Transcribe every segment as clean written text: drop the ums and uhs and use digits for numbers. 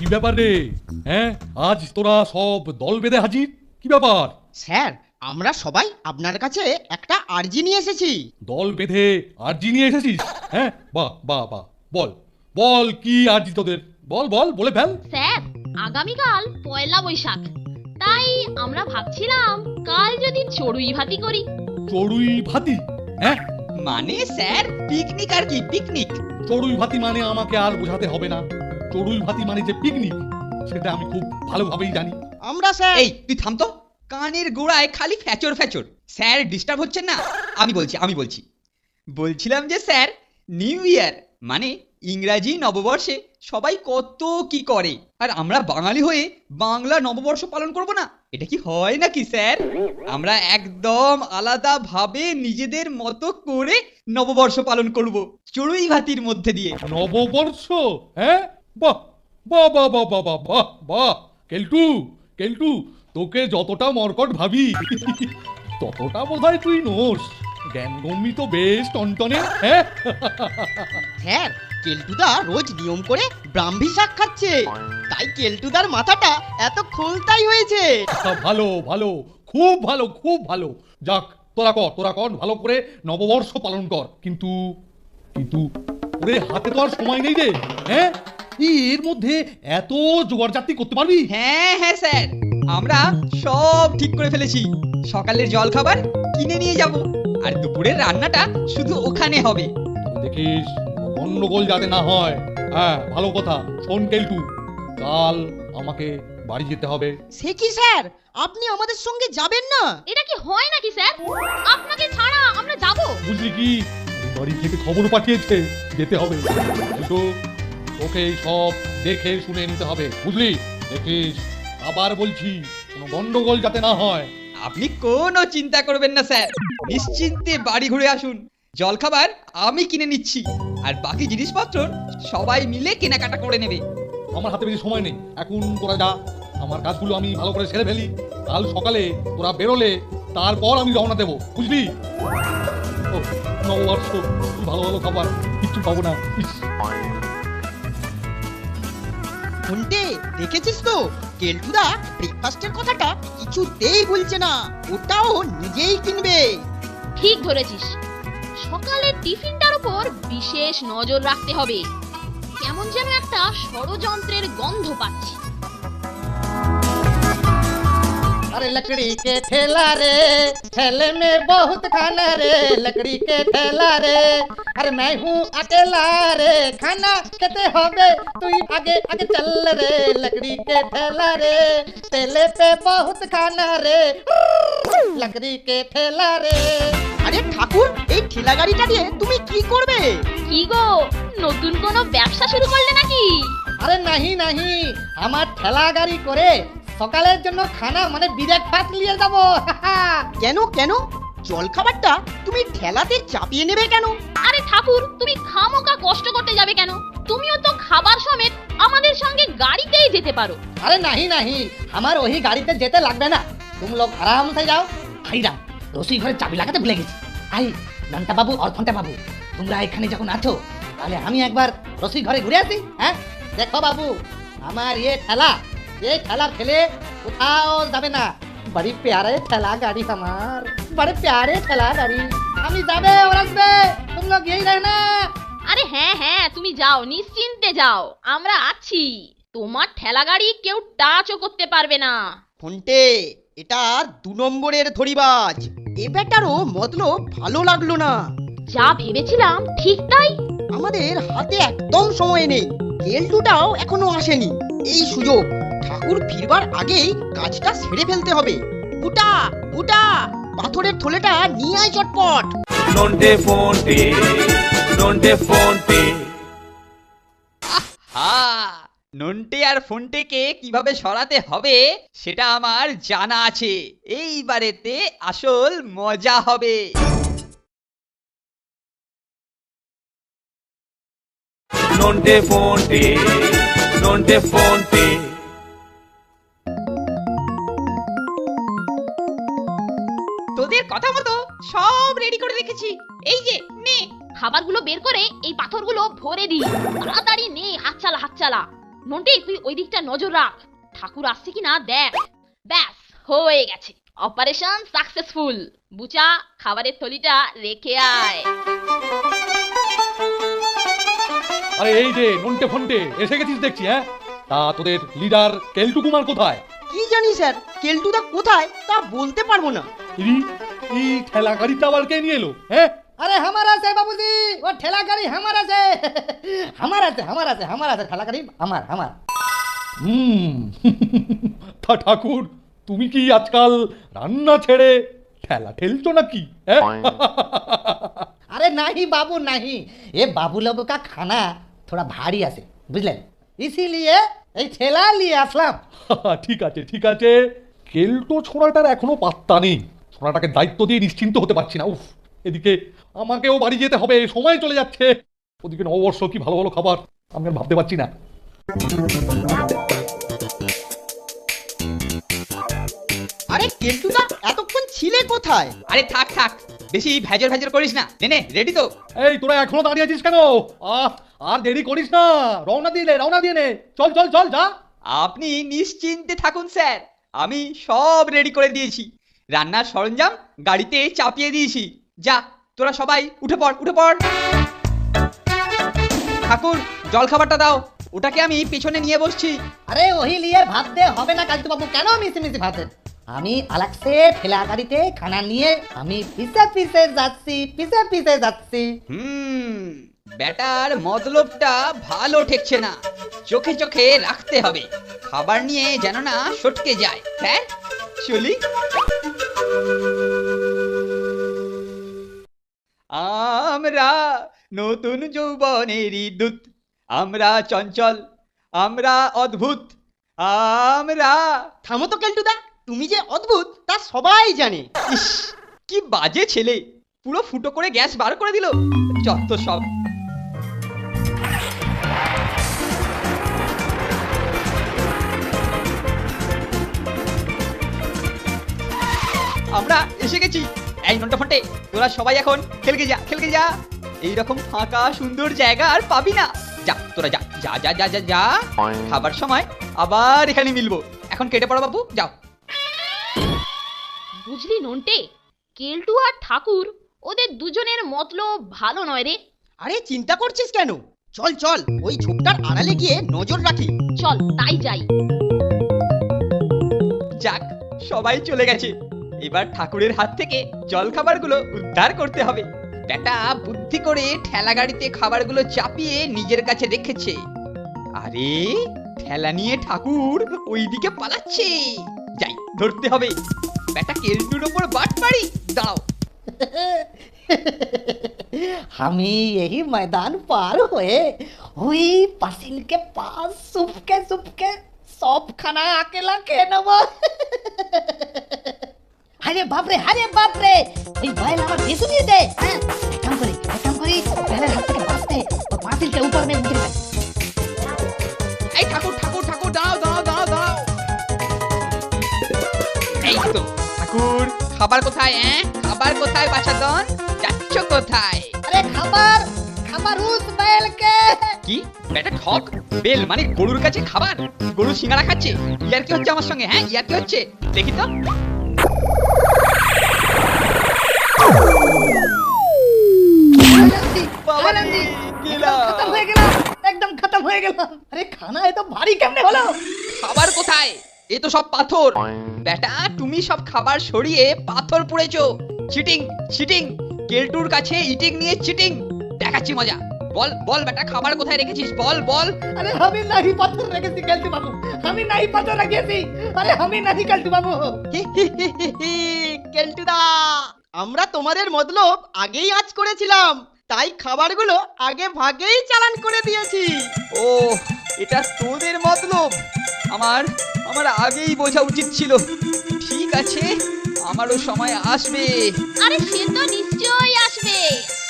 কি ব্যাপার রে? হ্যাঁ, আজ তোরা সব দল বেঁধে হাজির, কি ব্যাপার? স্যার, আমরা সবাই আপনার কাছে একটা আর্জি নিয়ে এসেছি। দল বেঁধে আর্জি নিয়ে এসেছিস? হ্যাঁ, বাহ বাহ বাহ, বল বল কি আর্জি তোদের, বল বল, বলে ফেল। স্যার, আগামীকাল পয়লা বৈশাখ, তাই আমরা ভাবছিলাম কাল যদি চড়ুই ভাতি করি। চড়ুই ভাতি? হ্যাঁ, মানে স্যার পিকনিক আর কি, পিকনিক। চড়ুই ভাতি মানে আমাকে আর বোঝাতে হবে না। চড়ুই ভাতি মানে যে পিকনিক, সেটা আমি খুব ভালোভাবেই জানি। আমরা স্যার এই তুই থাম তো, কানের গোড়ায় খালি ফ্যাচর ফ্যাচর। স্যার ডিস্টার্ব হচ্ছেন না? আমি বলছি বলছিলাম যে স্যার, নিউ ইয়ার মানে ইংরাজি নববর্ষে সবাই কত কি করে, আর আমরা বাঙালি হয়ে বাংলা নববর্ষ পালন করব না? এটা কি হয় নাকি স্যার? আমরা একদম আলাদা ভাবে নিজেদের মতো করে নববর্ষ পালন করব, চড়ুই ভাতির মধ্যে দিয়ে। নববর্ষ? হ্যাঁ, বাহ বাহ বাহ বাহ বাহ বাহ বাহ বাহ। কেলটু কেলটু, তোকে যতটা মর্কট ভাবি ততটা বোধহয় তুই নোস। জ্ঞানগম্যি তো বেশ টনটনে। হ্যাঁ, স্যার, কেলটুদা রোজ নিয়ম করে ব্রাহ্মী শাক খাচ্ছে, তাই কেলটুদার মাথাটা এত খোলতাই হয়েছে। ভালো ভালো, খুব ভালো খুব ভালো। যাক, তোরা কর ভালো করে নববর্ষ পালন কর। কিন্তু কিন্তু ওরে, হাতে তো আর সময় নেই রে। হ্যাঁ, এর মধ্যে এত জোগাড় জাতি করতে পারবি? হ্যাঁ হ্যাঁ স্যার, আমরা সব ঠিক করে ফেলেছি। সকালের জল খাবার কিনে নিয়ে যাব, আর দুপুরের রান্নাটা শুধু ওখানে হবে। তবে দেখিস গন্ডগোল যাতে না হয়। হ্যাঁ, ভালো কথা। শোন কেলটু, কাল আমাকে বাড়ি যেতে হবে। সে কি স্যার, আপনি আমাদের সঙ্গে যাবেন না? এটা কি হয় নাকি স্যার? আপনাকে ছাড়া আমরা যাব? বুঝলি কি, বাড়ি থেকে খবর পাঠিয়েছে যেতে হবে। কিন্তু তোকে সব দেখে শুনে নিতে হবে, বুঝলি? দেখিস, আবার বলছি, কোনো গন্ডগোল যাতে না হয়। আপনি কোনো চিন্তা করবেন না স্যার, নিশ্চিন্তে বাড়ি ঘুরে আসুন। জল খাবার আমি কিনে নিচ্ছি, আর বাকি জিনিসপত্র সবাই মিলে কেনাকাটা করে নেবে। আমার হাতে বেশি সময় নেই, এখন তোরা যা, আমার কাজগুলো আমি ভালো করে সেরে ফেলি। কাল সকালে তোরা বেরোলে তারপর আমি রওনা দেবো, বুঝলি? ও, নববর্ষ, ভালো ভালো খাবার, কিচ্ছু পাবো না। ইস, ঘন্টে, দেখেছিস তো কেলটুদা ব্রেকফাস্টের কথাটা কিছুতেই ভুলছে না, ওটাও নিজেই কিনবে। ঠিক ধরেছিস, সকালের টিফিনটার উপর বিশেষ নজর রাখতে হবে। কেমন যেন একটা ষড়যন্ত্রের গন্ধ পাচ্ছি। अरे लकड़ी के ठेला रे, ठेले में बहुत खाना रे, लकड़ी के ठेला रे, अरे मैं हूँ अकेला रे, खाना कहते होगे तू आगे आगे चल रे, लकड़ी के ठेला रे, ठेले पे बहुत खाना रे, लकड़ी के ठेला रे। আরে ঠাকুর, এই ঠেলা গাড়িটা দিয়ে তুমি কি করবে? কি গো, নতুন কোনো ব্যবসা শুরু করলে নাকি? আরে নাহি নাহি, আমার ঠেলা গাড়ি করে সকালের জন্য খানা মানে ব্রেকফাস্ট নিয়ে যাব। কেন কেন, জল খাবারটা তুমি ঠেলাতে চাপিয়ে নেবে কেন? আরে ঠাকুর, তুমি খামোকা কষ্ট করতে যাবে কেন? তুমিও তো খাবার সমেত আমাদের সঙ্গে গাড়িতেই যেতে পারো। अरे नहीं नहीं, हमार वही गाड़ी पे जेते লাগবে না, तुम लोग आराम से जाओ। ভাইরা, রসি ঘরে চাবি লাগাতে ভুলে গেছি। আই নান্তা বাবু আর ফন্টা বাবু, তোমরা এখানে যখন আছো তাহলে আমি একবার রসি ঘরে ঘুরে আসি। হ্যাঁ, দেখো বাবু, আমার ये ठेला ठेले কোথাও যাবে না। बड़ी प्यारे ठेला गाड़ी हमार, बड़े प्यारे ठेला गाड़ी, আমি যাবে ওর আসবে, तुम लोग यही रहना। আরে হ্যাঁ হ্যাঁ, তুমি যাও, নিশ্চিন্তে যাও, আমরা আছি। তোমার ঠেলা গাড়ি কেউ টাচও করতে পারবে না। ফোনটে, এটা 2 নম্বরের ধরিবাজ, এ ব্যাটারও মতলব ভালো লাগলো না। যা ভেবেছিলাম ঠিক তাই। আমাদের হাতে একদম সময় নেই, কেলটুটাও এখনো আসেনি। এই সুযোগ, ঠাকুর ফিরবার আগেই কাজটা সেরে ফেলতে হবে। বুটা বুটা, পাথরের থলেটা নিয়ে আয় চটপট। নন্টে ফন্টে, নন্টে ফন্টে। নন্টে আর ফন্টেকে কিভাবে সরাতে হবে সেটা আমার জানা আছে। এইবারেতে আসল মজা হবে। নন্টে ফন্টে, নন্টে ফন্টে। তোদের কথা মতো সব রেডি করে রেখেছি, এই যে নে। খাবারগুলো বের করে এই পাথরগুলো ভরে দিই। তাড়াতাড়ি নে, হাত চালা হাত চালা। নন্টে তুই ওই দিকটা নজর রাখ, ঠাকুর আসছে কিনা দেখ। ব্যাস হয়ে গেছে, অপারেশন সাকসেসফুল। বুচা, খাবারের থলিটা রেখে আয়। আরে এই যে নন্টে ফন্টে এসে গেছিস দেখছি। হ্যাঁ, তা তোদের লিডার কেলটু কুমার কোথায়? কি জানি স্যার, কেলটুদা কোথায় তা বলতে পারবো না। এই ঠেলা গাড়িটা আবার কে নিয়ে এলো? হ্যাঁ, अरे हमारा से बाबूजी, वो ठेला गाड़ी हमारा से हमारा से हमारा से हमारा से ठेला गाड़ी हमार हमार। তা ঠাকুর, তুমি কি আজকাল রান্না ছেড়ে ঠেলা ঠেলছো নাকি? হ্যাঁ? अरे नहीं बाबू नहीं, ये बाबू लोगों का खाना थोड़ा भारी आसे बुझलेन, इसीलिए এই ঠেলা নিয়ে আসলাম। ঠিক আছে ঠিক আছে, কেলটো ছোড়াটার এখনো পাত্তা নেই। ছোড়াটাকে দায়িত্ব দিয়ে নিশ্চিন্ত হতে পারছি না। উফ, এদিকে আমাকেও বাড়ি যেতে হবে, সময় চলে যাচ্ছে। ওদিকে নববর্ষ, কি ভালো ভালো খাবার, আমি আর ভাবতে পারছি না। আরে কেলটুদা এতক্ষণ ছিলে কোথায়? আরে থাক থাক, বেশি ভেজর ভেজর করিস না। নে রেডি তো? এই তোরা এখনো দাঁড়িয়ে আছিস কেন? আর দেরি করিস না, রওনা দিয়ে নে। চল চল চল যা। আপনি নিশ্চিন্তে থাকুন স্যার, আমি সব রেডি করে দিয়েছি। রান্নার সরঞ্জাম গাড়িতে চাপিয়ে দিয়েছি। যা, তোরা সবাই উঠে পড় উঠে পড়। ঠাকুর, জল খাবারটা দাও, ওটাকে আমি পেছনে নিয়ে বসছি। আরে ওহি লিয়ে ভাবতে হবে না কালটু বাবু, কেন মিশে মিশে ভাবছেন? আমি আলাক সে ঠেলা গাড়িতে খানা নিয়ে আমি পিছে পিছে যাচ্ছি। ব্যাটার মতলবটা ভালো ঠেকছে না, চোখে চোখে রাখতে হবে। খাবার নিয়ে যেন না সটকে যায়। স্যার চলি। আমরা নতুন যৌবনেরই দূত, আমরা চঞ্চল, আমরা অদ্ভুত, আমরা। থামো তো কেলটুদা, তুমি যে অদ্ভুত তা সবাই জানে। ইস, কি বাজে ছেলে, পুরো ফুটো করে গ্যাস বার করে দিল। যত সব। আমরা এসে গেছি। এই নন্টা ফন্টে, তোরা সবাই এখন খেলকে যা। এইরকম ফাঁকা সুন্দর জায়গা আর পাবি না। যা তোরা যা যা যা যা যা যা। খাবার সময় আবার এখানে মিলবো। এখন কেটে পড়ো বাবু, যাও। বুঝলি নন্টে, কেলটু আর ঠাকুর ওদের দুজনের মতলব ভালো নয় রে। আরে চিন্তা করছিস কেন? চল চল, ওই ঝোপটার আড়ালে গিয়ে নজর রাখি। চল তাই যাই। যাক, সবাই চলে গেছে। এবার ঠাকুরের হাত থেকে জল খাবারগুলো উদ্ধার করতে হবে। বেটা বুদ্ধি করে ঠেলা গাড়িতে খাবারগুলো চাপিয়ে নিজের কাছে রেখেছে। আরে ঠেলা নিয়ে ঠাকুর ওইদিকে পালাচ্ছে। যাই, ধরতে হবে। বেটা কেলটুর ওপর বাট পারি। দাঁড়াও। আমি यही मैदान पार हुए हुई पासिल के पास सुपके सब खाना अकेला के नबो। अरे बाप रे ওই বাইল আমার বেশি দিয়ে দে। হ্যাঁ, এক কাম করি বাইলের হাত থেকে বাঁচতে ও পাতিল के ऊपर में उतर गए। এই ঠাকুর ঠাকুর ঠাকুর, দাঁড়াও। এই তো ঠাকুর, খাবার কোথায়? খাবার কোথায় বাছাধন? যাচ্ছ কোথায়? अरे খাবার উস বাইল কে। কি বেটা ঠক? বেল মানে গরুর কাছে খাবার? গরু সিঙ্গারা খাচ্ছে? ইয়ার কি হচ্ছে আমার সঙ্গে? হ্যাঁ, ইয়ার কি হচ্ছে? দেখি তো। একদম খতম হয়ে গেল। আরে খানা এত ভারী কেমনে হলো? খাবার কোথায়? এ তো সব পাথর। বেটা তুমি সব খাবার সরিয়ে পাথর পুড়েছো। চিটিং। কেলটুর কাছে ইটিং নিয়ে চিটিং। দেখাচ্ছি মজা। বল বেটা, খাবার কোথায় রেখেছিস? বল। আরে আমি নাহি পাথর রেখেছি কালটু বাবু, আমি নাহি পাথর রেখেছি। আরে আমি নাহি কালটু বাবু। কেলটুদা, আমরা তোমাদের মতলব আগেই আঁচ করেছিলাম, তাই খাবারগুলো আগে ভাগেই চালান করে দিয়েছি। ও, এটা তোদের মতলব? আমার আগেই বোঝা উচিত ছিল। ঠিক আছে, আমারও সময় আসবে। আরে সে তো নিশ্চয়ই আসবে।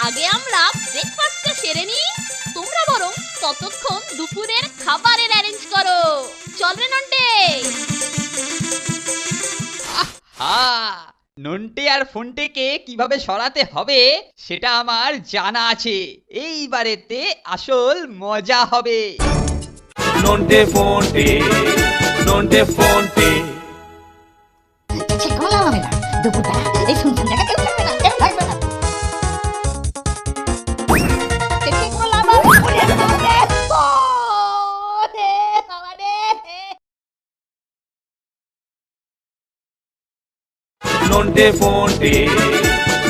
আগে আমরা ব্রেকফাস্টটা সেরে নিই, তোমরা বরং ততক্ষণ দুপুরের খাবারের অ্যারেঞ্জ করো। চল রে নন্টে। নন্টে আর ফন্টেকে কিভাবে সরাতে হবে সেটা আমার জানা আছে। এইবারেতে আসল মজা হবে। nonte fonte, nonte fonte. ঠিক বললাম আমি না দুপুরবেলা এই শুনছেন জায়গা কেউ থাকবে না কেউ থাকবে না ঠিক বললাম Nonte fonte,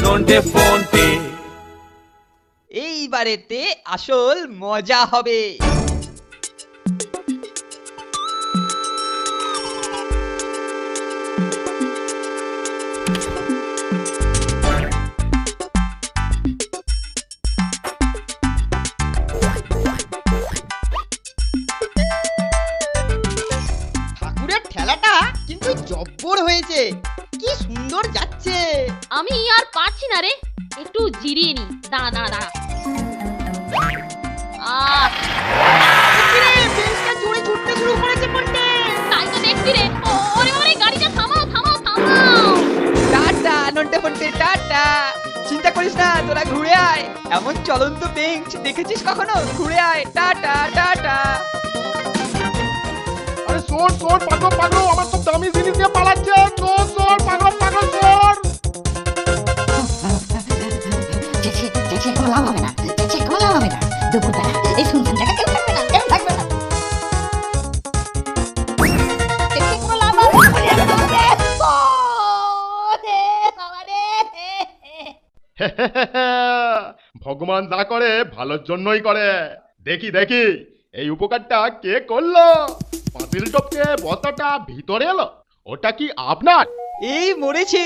nonte fonte. এইবারেতে আসল মজা হবে। ঠাকুরের ঠেলাটা কিন্তু জব্বর হয়েছে, কি সুন্দর যাচ্ছে। আমি আর পারছি না রে, একটু জিরিয়ে নি। দাঁড়া দাঁড়া দাঁড়া। আহ, কিরে, বেঞ্চটা জোরে ছুটতে শুরু করেছে বলতে। তাই তো দেখছি রে। ওরে ওরে, গাড়িটা থামাও থামাও থামাও। টাটা নন্টে ফন্টে, টাটা। চিন্তা করিস না, তোরা ঘুরে আয়। এমন চলন্ত বেঞ্চ দেখেছিস কখনো? ঘুরে আয়, টাটা টাটা। আরে শোন শোন পাগল পাগল, আমার সব দামি জিনিস নিয়ে পালাচ্ছে। শোন শোন পাগল পাগল শোন। চেঁচিয়ে কোনো লাভ হবে না চেঁচিয়ে কোনো লাভ হবে না দুপুরবেলা এই শুনছেন জায়গা কেউ থাকবে না কেউ থাকবে না চেঁচিয়ে কোনো লাভ হবে ভগবান যা করে ভালোর জন্যই করে। দেখি দেখি এই উপকারটা কে করলো। পাতিল টপকে বস্তাটা ভিতরে এলো, ওটা কি আপনার? এই মরেছে,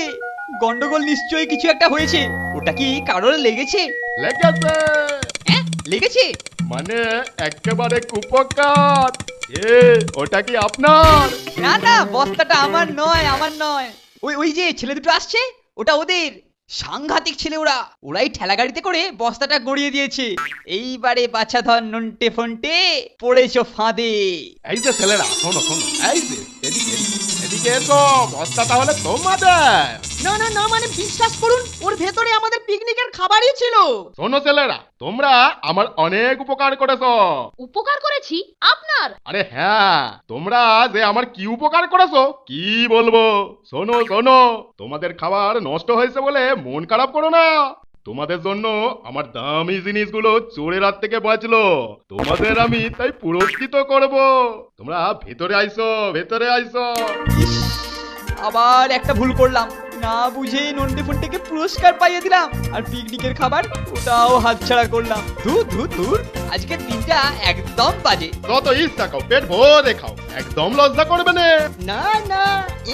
গন্ডগোল নিশ্চয়ই কিছু একটা হয়েছে। ওটা কি কারোর লেগেছে? লেগেছে হ্যাঁ লেগেছে। মানে একেবারে কুপকার। ওটা কি আপনার? না না, বস্তাটা আমার নয়, আমার নয়। ওই ওই যে ছেলে দুটো আসছে, ওটা ওদের। সাংঘাতিক ছেলে ওরা, ওরাই ঠেলা গাড়িতে করে বস্তাটা গড়িয়ে দিয়েছে। এইবারে বাছা ধর নন্টে ফন্টে, পড়েছো ফাঁদে। এই যে ছেলেরা শোনো শোনো, এই যে এদিকে এদিকে এসো, বস্তা তাহলে তোমাদের। না না না, মানে বিশ্বাস করুন, ওর ভেতরে আমাদের পিকনিকের খাবারই ছিল। শোনো ছেলেরা, তোমরা আমার অনেক উপকার করেছো। উপকার করেছি আপনার? আরে হ্যাঁ, তোমরা যে আমার কি উপকার করেছো কি বলবো। শোনো শোনো, তোমাদের খাবার নষ্ট হয়েছে বলে মন খারাপ করো না। তোমাদের জন্য আমার দামি জিনিসগুলো চোরের হাত থেকে বাঁচলো। তোমাদের আমি তাই পুরস্কৃত করব। তোমরা ভেতরে আইসো, ভেতরে আইসো। ইস, আবার একটা ভুল করলাম, না বুঝেই নন্টে ফন্টেকে পুরস্কার পাইয়ে দিলাম, আর পিকনিকের খাবার ওটাও হাতছাড়া করলাম। ধুর ধুর ধুর, আজকের দিনটা একদম বাজে। যত ইচ্ছা খাও, পেট ভরে খাও, একদম লজ্জা করবে না। না না,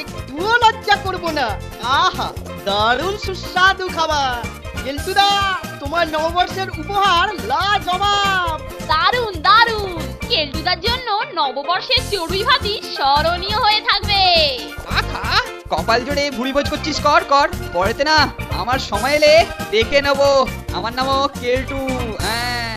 একটুও লজ্জা করব না। আহা, দারুণ সুস্বাদু খাবার। কেলটুদা, তোমার নববর্ষের উপহার লাজবাব। দারুন দারুন। কেলটুদার জন্য নববর্ষের চড়ুই ভাতি স্মরণীয় হয়ে থাকবে। খা, কপাল জোড়ে ভুড়ি ভোজ করছিস, কর কর। পরেতে না, আমার সময় এলে দেখে নেবো। আমার নামও কেলটু।